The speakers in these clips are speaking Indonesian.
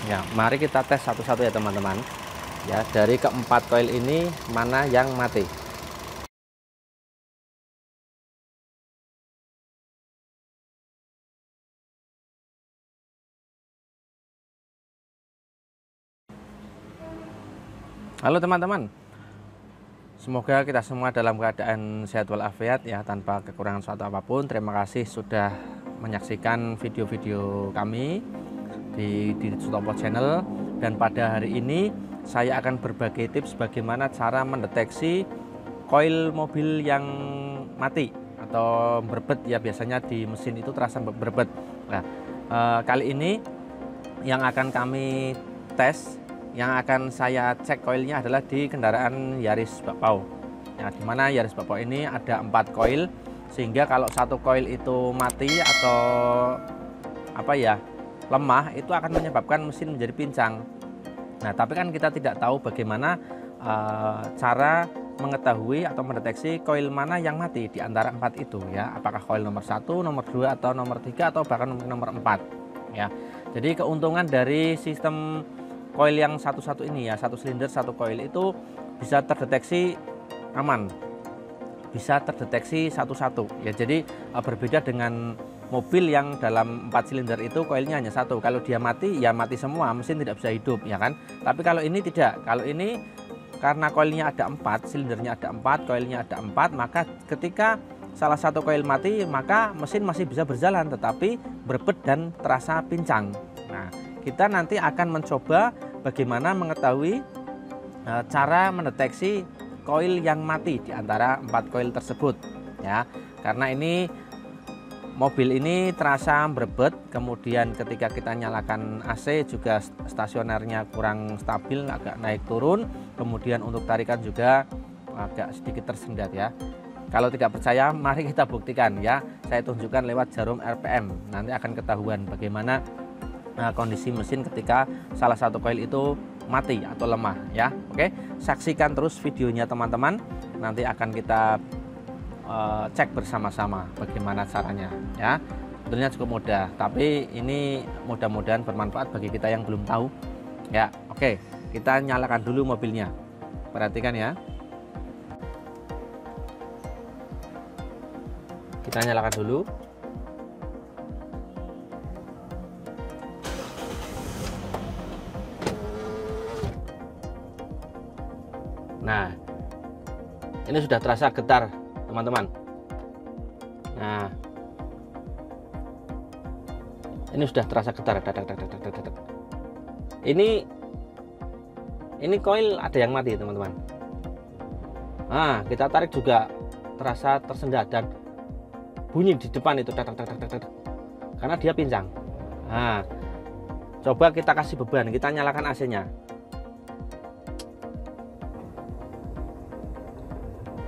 Ya, mari kita tes satu-satu ya teman-teman. Ya, dari keempat koil ini mana yang mati? Halo teman-teman, semoga kita semua dalam keadaan sehat walafiat ya, tanpa kekurangan suatu apapun. Terima kasih sudah menyaksikan video-video kami di Sutopo Channel. Dan pada hari ini saya akan berbagi tips bagaimana cara mendeteksi koil mobil yang mati atau berbet ya, biasanya di mesin itu terasa berbet. Nah, kali ini yang akan kami tes, yang akan saya cek koilnya adalah di kendaraan Yaris Bakpao. Ya, di mana Yaris Bakpao ini ada 4 koil, sehingga kalau satu koil itu mati atau lemah, itu akan menyebabkan mesin menjadi pincang. Nah, tapi kan kita tidak tahu bagaimana cara mengetahui atau mendeteksi koil mana yang mati di antara 4 itu ya. Apakah koil nomor 1, nomor 2, atau nomor 3, atau bahkan nomor 4 ya. Jadi keuntungan dari sistem koil yang satu-satu ini ya, satu silinder satu koil, itu bisa terdeteksi aman, bisa terdeteksi satu-satu ya. Jadi berbeda dengan mobil yang dalam 4 silinder itu koilnya hanya satu. Kalau dia mati ya mati semua, mesin tidak bisa hidup ya kan. Tapi kalau ini tidak, kalau ini karena koilnya ada 4, silindernya ada 4, koilnya ada 4, maka ketika salah satu koil mati maka mesin masih bisa berjalan tetapi berbet dan terasa pincang. Nah, kita nanti akan mencoba bagaimana mengetahui cara mendeteksi koil yang mati di antara 4 koil tersebut ya. Karena ini mobil ini terasa berbet, kemudian ketika kita nyalakan AC juga stasionernya kurang stabil, agak naik turun, kemudian untuk tarikan juga agak sedikit tersendat ya. Kalau tidak percaya, mari kita buktikan ya. Saya tunjukkan lewat jarum RPM, nanti akan ketahuan bagaimana kondisi mesin ketika salah satu koil itu mati atau lemah ya. Oke, saksikan terus videonya teman-teman, nanti akan kita cek bersama-sama bagaimana caranya ya. Sebetulnya cukup mudah, tapi ini mudah-mudahan bermanfaat bagi kita yang belum tahu ya. Oke, kita nyalakan dulu mobilnya, perhatikan ya. Kita nyalakan dulu. Nah, ini sudah terasa getar teman-teman. Nah, ini sudah terasa getar. Ini koil ada yang mati teman-teman. Nah, kita tarik juga terasa tersendat dan bunyi di depan itu karena dia pincang. Nah, coba kita kasih beban, kita nyalakan AC-nya.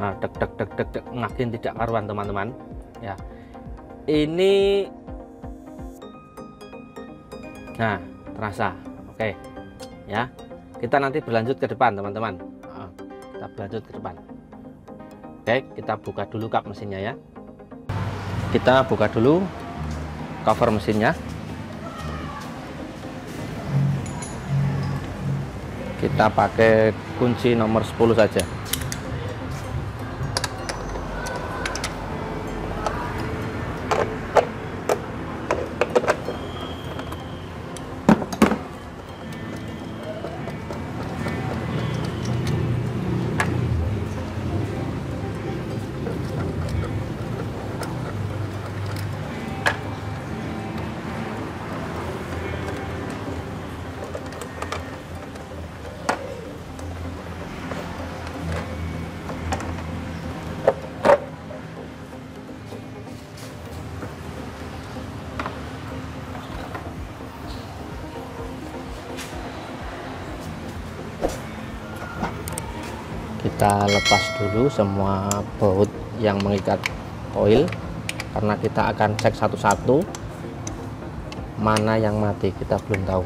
Nah, dek, makin tidak karuan teman-teman ya. Ini nah terasa. Oke ya, kita nanti berlanjut ke depan teman-teman. Kita berlanjut ke depan. Oke, kita buka dulu kap mesinnya ya. Kita buka dulu cover mesinnya. Kita pakai kunci nomor 10 saja. Kita lepas dulu semua baut yang mengikat koil, karena kita akan cek satu-satu mana yang mati, kita belum tahu.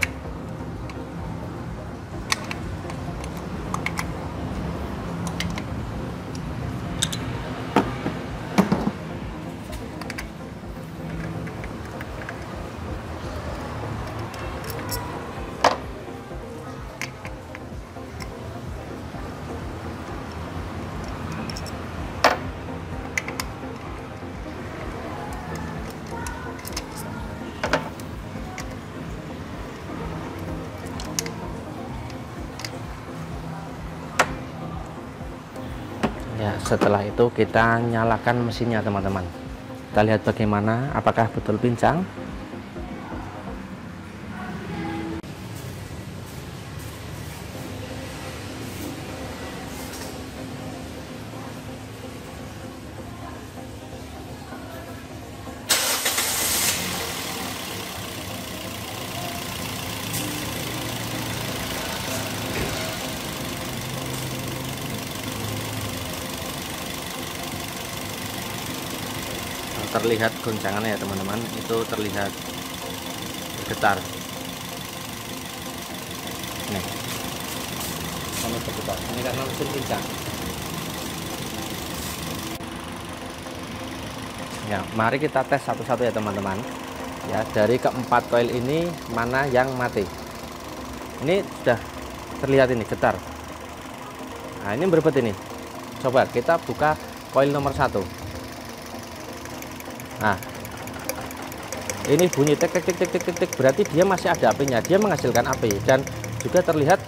Ya, setelah itu kita nyalakan mesinnya teman-teman. Kita lihat bagaimana, apakah betul pincang. Terlihat goncangannya ya teman-teman, itu terlihat bergetar. Nih, bergetar. Ini karena mesin pincang. Ya, mari kita tes satu-satu ya teman-teman. Ya, dari keempat koil ini mana yang mati? Ini sudah terlihat ini getar. Nah, ini berbet ini. Coba kita buka koil nomor 1. Nah, ini bunyi tik tik tik tik tik tik tik, berarti dia masih ada apinya, dia menghasilkan api. Dan juga terlihat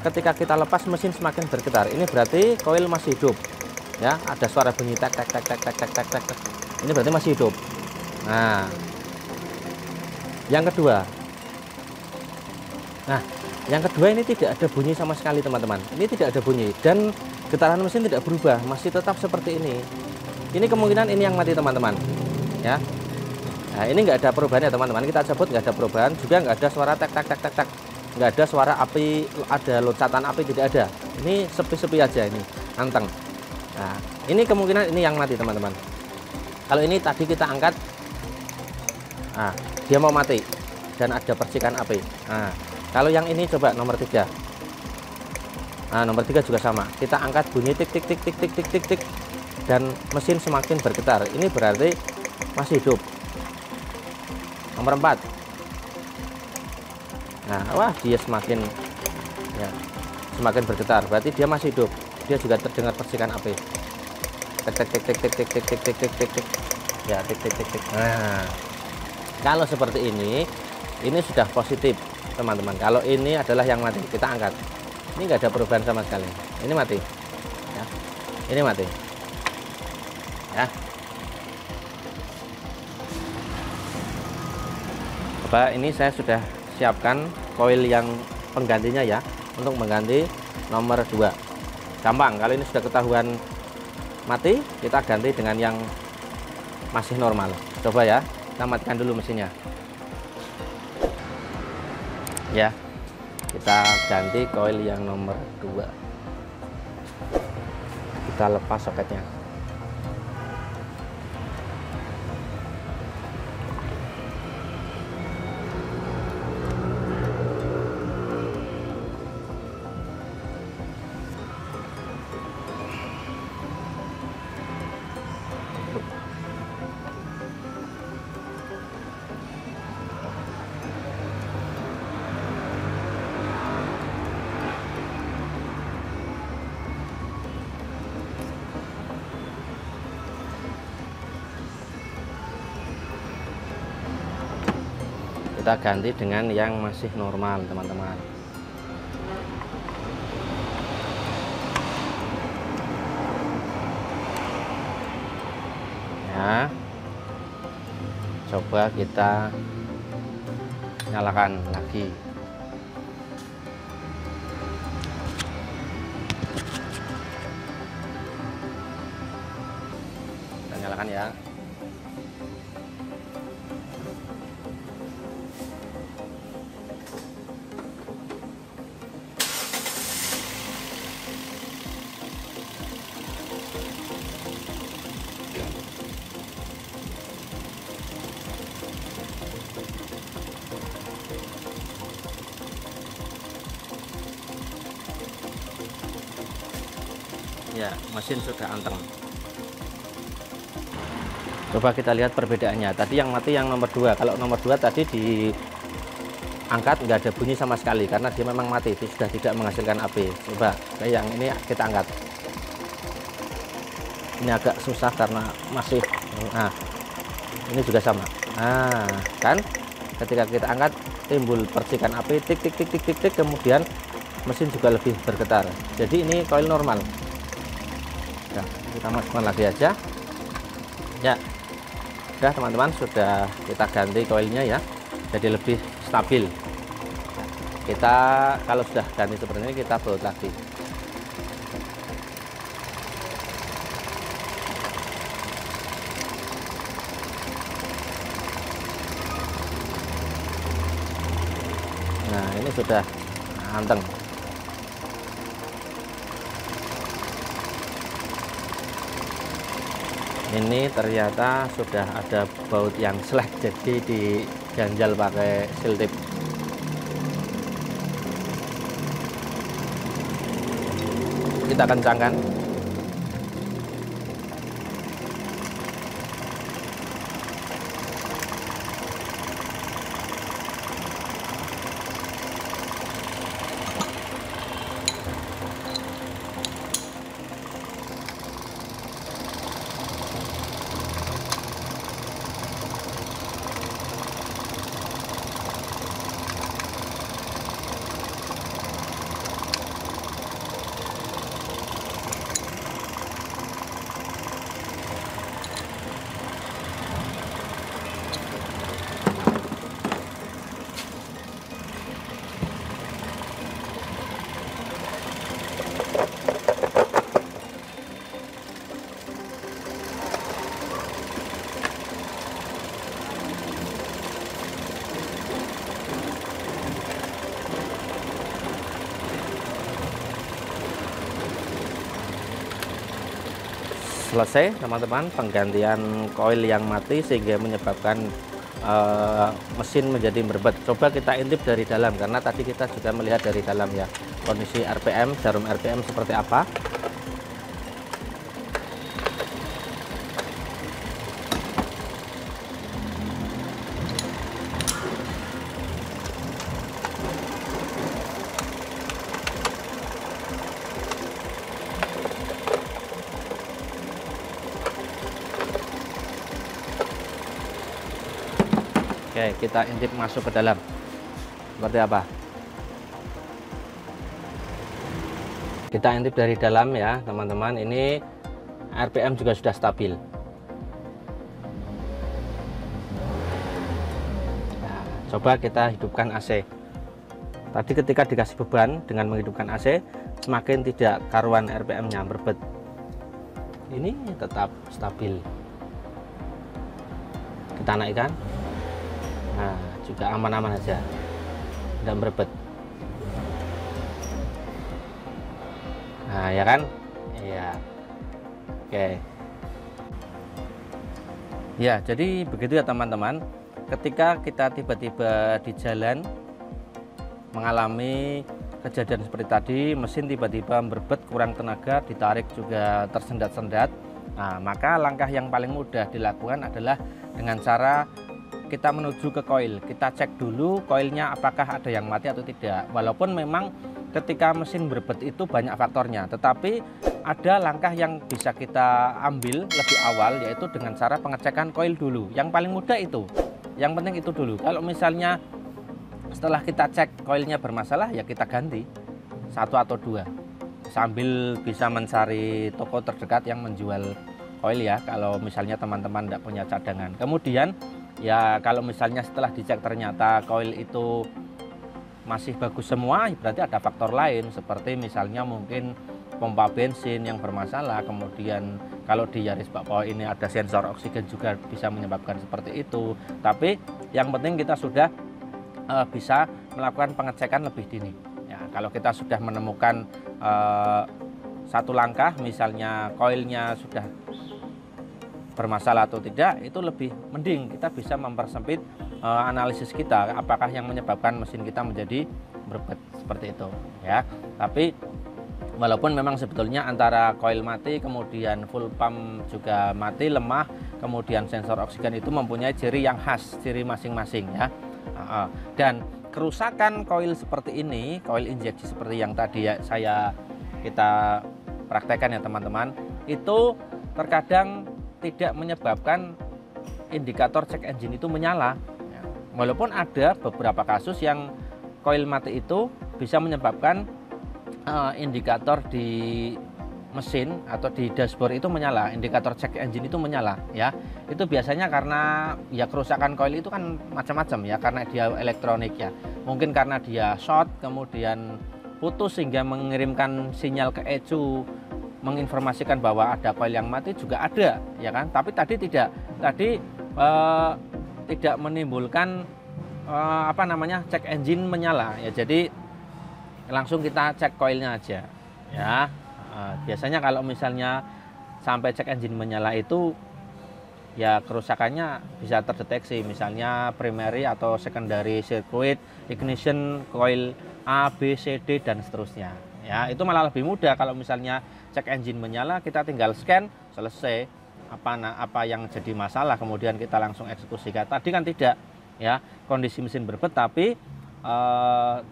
ketika kita lepas mesin semakin bergetar. Ini berarti koil masih hidup. Ya, ada suara bunyi tek tek tek tek tek tek tek tek. Ini berarti masih hidup. Nah, yang kedua. Nah, yang kedua ini tidak ada bunyi sama sekali teman-teman. Ini tidak ada bunyi dan getaran mesin tidak berubah, masih tetap seperti ini. Ini kemungkinan ini yang mati teman-teman. Ya, nah ini nggak ada perubahan ya teman-teman, kita cabut nggak ada perubahan, juga nggak ada suara tek tek tek tek tek, nggak ada suara api, ada loncatan api, tidak ada. Ini sepi-sepi aja, ini anteng. Nah, ini kemungkinan ini yang mati teman-teman. Kalau ini tadi kita angkat, nah dia mau mati dan ada percikan api. Nah, kalau yang ini coba nomor 3. Nah, nomor 3 juga sama, kita angkat bunyi tik tik tik tik tik tik tik tik dan mesin semakin bergetar. Ini berarti masih hidup. Nomor 4. Nah, wah dia semakin bergetar, berarti dia masih hidup. Dia juga terdengar percikan api. Tik tik tik tik tik tik tik tik tik tik tik tik. Ya, tik tik tik tik. Nah, kalau seperti ini sudah positif teman-teman. Kalau ini adalah yang mati, kita angkat. Ini nggak ada perubahan sama sekali. Ini mati. Ya. Ini mati. Ya. Coba ini saya sudah siapkan koil yang penggantinya ya, untuk mengganti nomor 2. Gampang, kalau ini sudah ketahuan mati, kita ganti dengan yang masih normal. Coba ya, kita matikan dulu mesinnya. Ya, kita ganti koil yang nomor 2. Kita lepas soketnya. Kita ganti dengan yang masih normal teman-teman. Ya, coba kita nyalakan lagi. Kita nyalakan ya. Ya, mesin sudah anteng. Coba kita lihat perbedaannya. Tadi yang mati yang nomor 2. Kalau nomor 2 tadi diangkat nggak ada bunyi sama sekali karena dia memang mati, dia sudah tidak menghasilkan api. Coba yang ini kita angkat. Ini agak susah karena masih. Nah, ini juga sama. Nah, kan ketika kita angkat timbul percikan api, tik tik tik tik tik tik, kemudian mesin juga lebih bergetar. Jadi ini koil normal. Nah, kita masukkan lagi aja ya. Sudah teman-teman, sudah kita ganti koilnya ya, jadi lebih stabil. Kita kalau sudah ganti seperti ini, kita baut lagi. Nah, ini sudah anteng. Ini ternyata sudah ada baut yang slack, jadi diganjal pakai seal tip. Kita kencangkan. Selesai teman-teman penggantian koil yang mati sehingga menyebabkan mesin menjadi berbet. Coba kita intip dari dalam, karena tadi kita juga melihat dari dalam ya kondisi RPM, jarum RPM seperti apa. Oke, kita intip masuk ke dalam. Seperti apa? Kita intip dari dalam ya, teman-teman. Ini RPM juga sudah stabil. Nah, coba kita hidupkan AC. Tadi ketika dikasih beban dengan menghidupkan AC, semakin tidak karuan RPM-nya berbet. Ini tetap stabil. Kita naikkan. Nah, juga aman-aman aja, dan berbet. Nah, ya kan? Iya. Oke. Ya, jadi begitu ya teman-teman. Ketika kita tiba-tiba di jalan mengalami kejadian seperti tadi, mesin tiba-tiba berbet, kurang tenaga, ditarik juga tersendat-sendat. Nah, maka langkah yang paling mudah dilakukan adalah dengan cara kita menuju ke koil, kita cek dulu koilnya apakah ada yang mati atau tidak. Walaupun memang ketika mesin berbet itu banyak faktornya, tetapi ada langkah yang bisa kita ambil lebih awal, yaitu dengan cara pengecekan koil dulu. Yang paling mudah itu, yang penting itu dulu. Kalau misalnya setelah kita cek koilnya bermasalah, ya kita ganti satu atau dua, sambil bisa mencari toko terdekat yang menjual koil ya, kalau misalnya teman-teman tidak punya cadangan. Kemudian ya kalau misalnya setelah dicek ternyata koil itu masih bagus semua, berarti ada faktor lain, seperti misalnya mungkin pompa bensin yang bermasalah. Kemudian kalau di Yaris Bakpao ini ada sensor oksigen juga bisa menyebabkan seperti itu. Tapi yang penting kita sudah bisa melakukan pengecekan lebih dini ya. Kalau kita sudah menemukan satu langkah, misalnya koilnya sudah bermasalah atau tidak, itu lebih mending kita bisa mempersempit analisis kita, apakah yang menyebabkan mesin kita menjadi berbet seperti itu ya. Tapi walaupun memang sebetulnya antara koil mati, kemudian full pump juga mati, lemah, kemudian sensor oksigen itu mempunyai ciri yang khas, ciri masing-masing ya. Dan kerusakan koil seperti ini, koil injeksi seperti yang tadi ya kita praktekkan ya teman-teman, itu terkadang tidak menyebabkan indikator cek engine itu menyala. Walaupun ada beberapa kasus yang koil mati itu bisa menyebabkan indikator di mesin atau di dashboard itu menyala, indikator check engine itu menyala ya. Itu biasanya karena ya kerusakan koil itu kan macam-macam ya, karena dia elektronik ya. Mungkin karena dia short kemudian putus sehingga mengirimkan sinyal ke ECU menginformasikan bahwa ada koil yang mati juga ada ya kan. Tapi tadi tidak menimbulkan check engine menyala ya. Jadi langsung kita cek koilnya aja ya. Biasanya kalau misalnya sampai cek engine menyala itu ya kerusakannya bisa terdeteksi, misalnya primary atau secondary circuit, ignition, coil A, B, C, D dan seterusnya. Ya, itu malah lebih mudah kalau misalnya cek engine menyala, kita tinggal scan, selesai apa yang jadi masalah, kemudian kita langsung eksekusi. Tadi kan tidak ya, kondisi mesin berbet tapi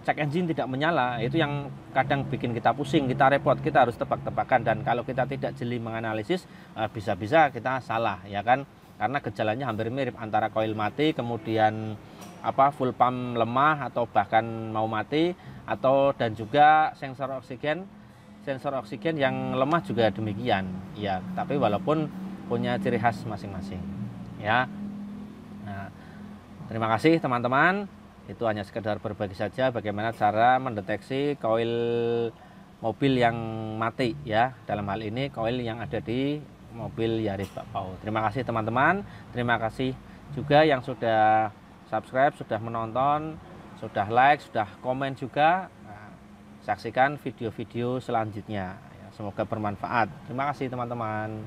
cek engine tidak menyala, itu yang kadang bikin kita pusing, kita repot, kita harus tebak-tebakan, dan kalau kita tidak jeli menganalisis bisa-bisa kita salah ya kan, karena gejalanya hampir mirip antara koil mati kemudian full pump lemah atau bahkan mau mati, atau dan juga sensor oksigen yang lemah juga demikian ya, tapi walaupun punya ciri khas masing-masing ya. Nah, terima kasih teman-teman. Itu hanya sekedar berbagi saja bagaimana cara mendeteksi koil mobil yang mati ya. Dalam hal ini koil yang ada di mobil Yaris Pak Pau. Terima kasih teman-teman. Terima kasih juga yang sudah subscribe, sudah menonton, sudah like, sudah komen juga. Nah, saksikan video-video selanjutnya. Semoga bermanfaat. Terima kasih teman-teman.